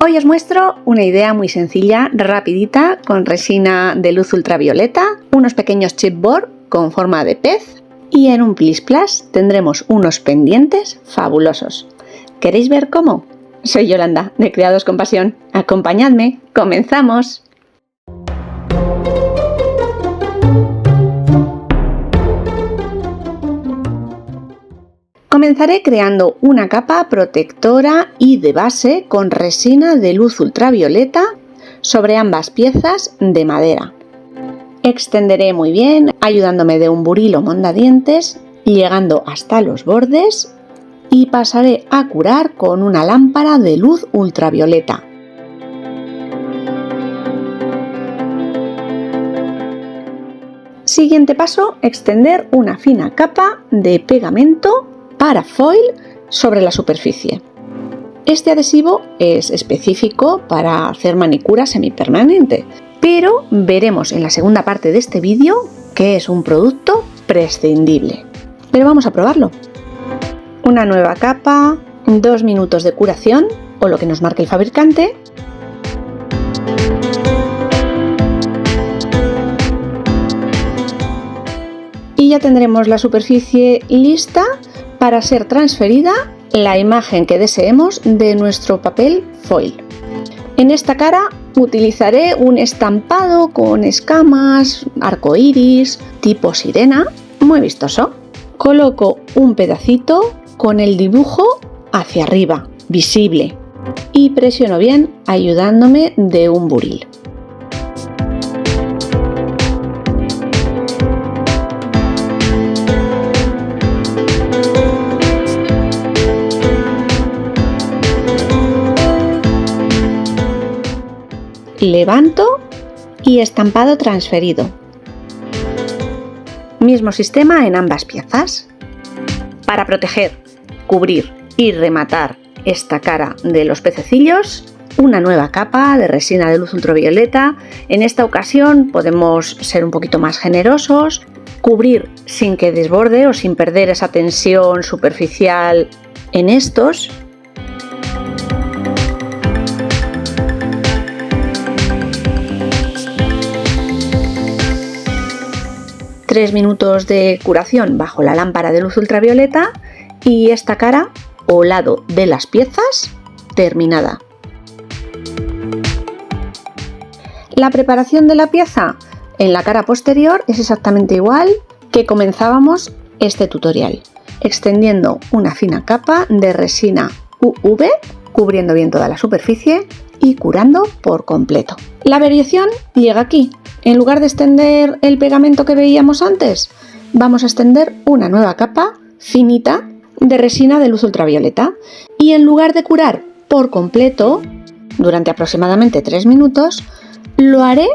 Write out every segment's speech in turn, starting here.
Hoy os muestro una idea muy sencilla, rapidita, con resina de luz ultravioleta, unos pequeños chipboard con forma de pez y en un Plis Plas tendremos unos pendientes fabulosos. ¿Queréis ver cómo? Soy Yolanda, de Creados con Pasión. Acompañadme, ¡comenzamos! Comenzaré creando una capa protectora y de base con resina de luz ultravioleta sobre ambas piezas de madera. Extenderé muy bien, ayudándome de un buril o mondadientes, llegando hasta los bordes y pasaré a curar con una lámpara de luz ultravioleta. Siguiente paso, extender una fina capa de pegamento parafoil sobre la superficie. Este adhesivo es específico para hacer manicura semipermanente, pero veremos en la segunda parte de este vídeo que es un producto prescindible. Pero vamos a probarlo. Una nueva capa, 2 minutos de curación o lo que nos marque el fabricante. Y ya tendremos la superficie lista para ser transferida la imagen que deseemos de nuestro papel foil. En esta cara utilizaré un estampado con escamas, arcoíris, tipo sirena, muy vistoso. Coloco un pedacito con el dibujo hacia arriba, visible, y presiono bien ayudándome de un buril. Levanto y estampado transferido. Mismo sistema en ambas piezas. Para proteger, cubrir y rematar esta cara de los pececillos, una nueva capa de resina de luz ultravioleta. En esta ocasión podemos ser un poquito más generosos, cubrir sin que desborde o sin perder esa tensión superficial en estos. Tres minutos de curación bajo la lámpara de luz ultravioleta y esta cara o lado de las piezas terminada. La preparación de la pieza en la cara posterior es exactamente igual que comenzábamos este tutorial, extendiendo una fina capa de resina UV, cubriendo bien toda la superficie y curando por completo. La variación llega aquí. En lugar de extender el pegamento que veíamos antes, vamos a extender una nueva capa finita de resina de luz ultravioleta. Y en lugar de curar por completo, durante aproximadamente 3 minutos, lo haré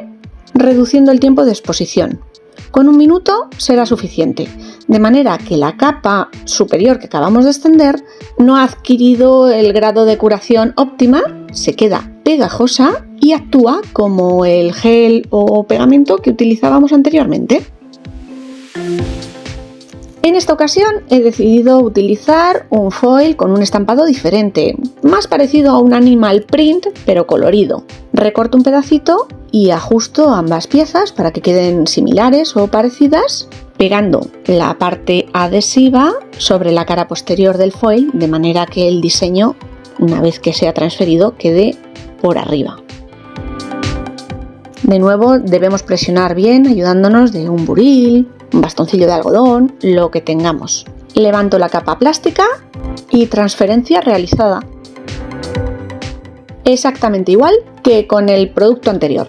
reduciendo el tiempo de exposición. Con 1 minuto será suficiente, de manera que la capa superior que acabamos de extender no ha adquirido el grado de curación óptima, se queda pegajosa y actúa como el gel o pegamento que utilizábamos anteriormente. En esta ocasión he decidido utilizar un foil con un estampado diferente, más parecido a un animal print pero colorido. Recorto un pedacito y ajusto ambas piezas para que queden similares o parecidas, pegando la parte adhesiva sobre la cara posterior del foil de manera que el diseño, una vez que sea transferido, quede por arriba. De nuevo debemos presionar bien ayudándonos de un buril, un bastoncillo de algodón, lo que tengamos. Levanto la capa plástica y transferencia realizada. Exactamente igual que con el producto anterior.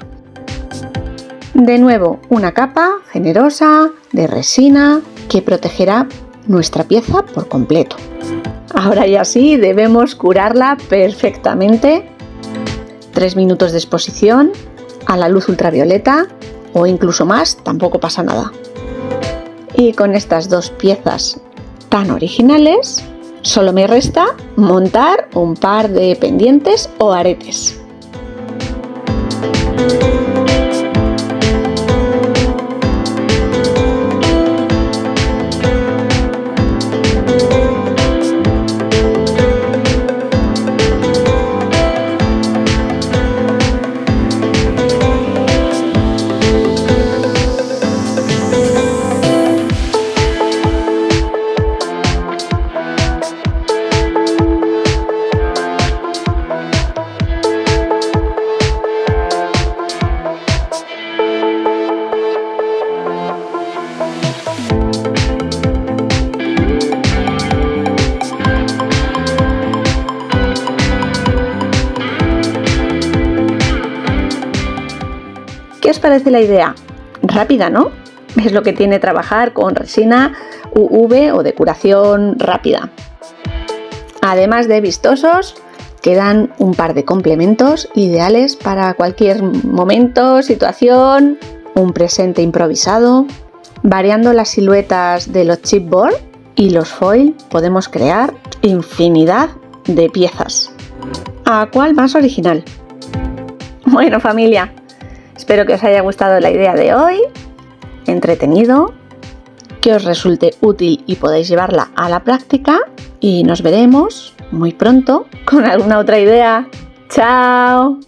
De nuevo una capa generosa de resina que protegerá nuestra pieza por completo. Ahora ya sí debemos curarla perfectamente. 3 minutos de exposición a la luz ultravioleta o incluso más, tampoco pasa nada. Y con estas dos piezas tan originales, solo me resta montar un par de pendientes o aretes. os parece la idea? Rápida, ¿no? Es lo que tiene trabajar con resina UV o decoración rápida. Además de vistosos, quedan un par de complementos ideales para cualquier momento, situación, un presente improvisado. Variando las siluetas de los chipboard y los foil podemos crear infinidad de piezas. ¿A cuál más original? Bueno, familia, espero que os haya gustado la idea de hoy, entretenido, que os resulte útil y podáis llevarla a la práctica y nos veremos muy pronto con alguna otra idea. ¡Chao!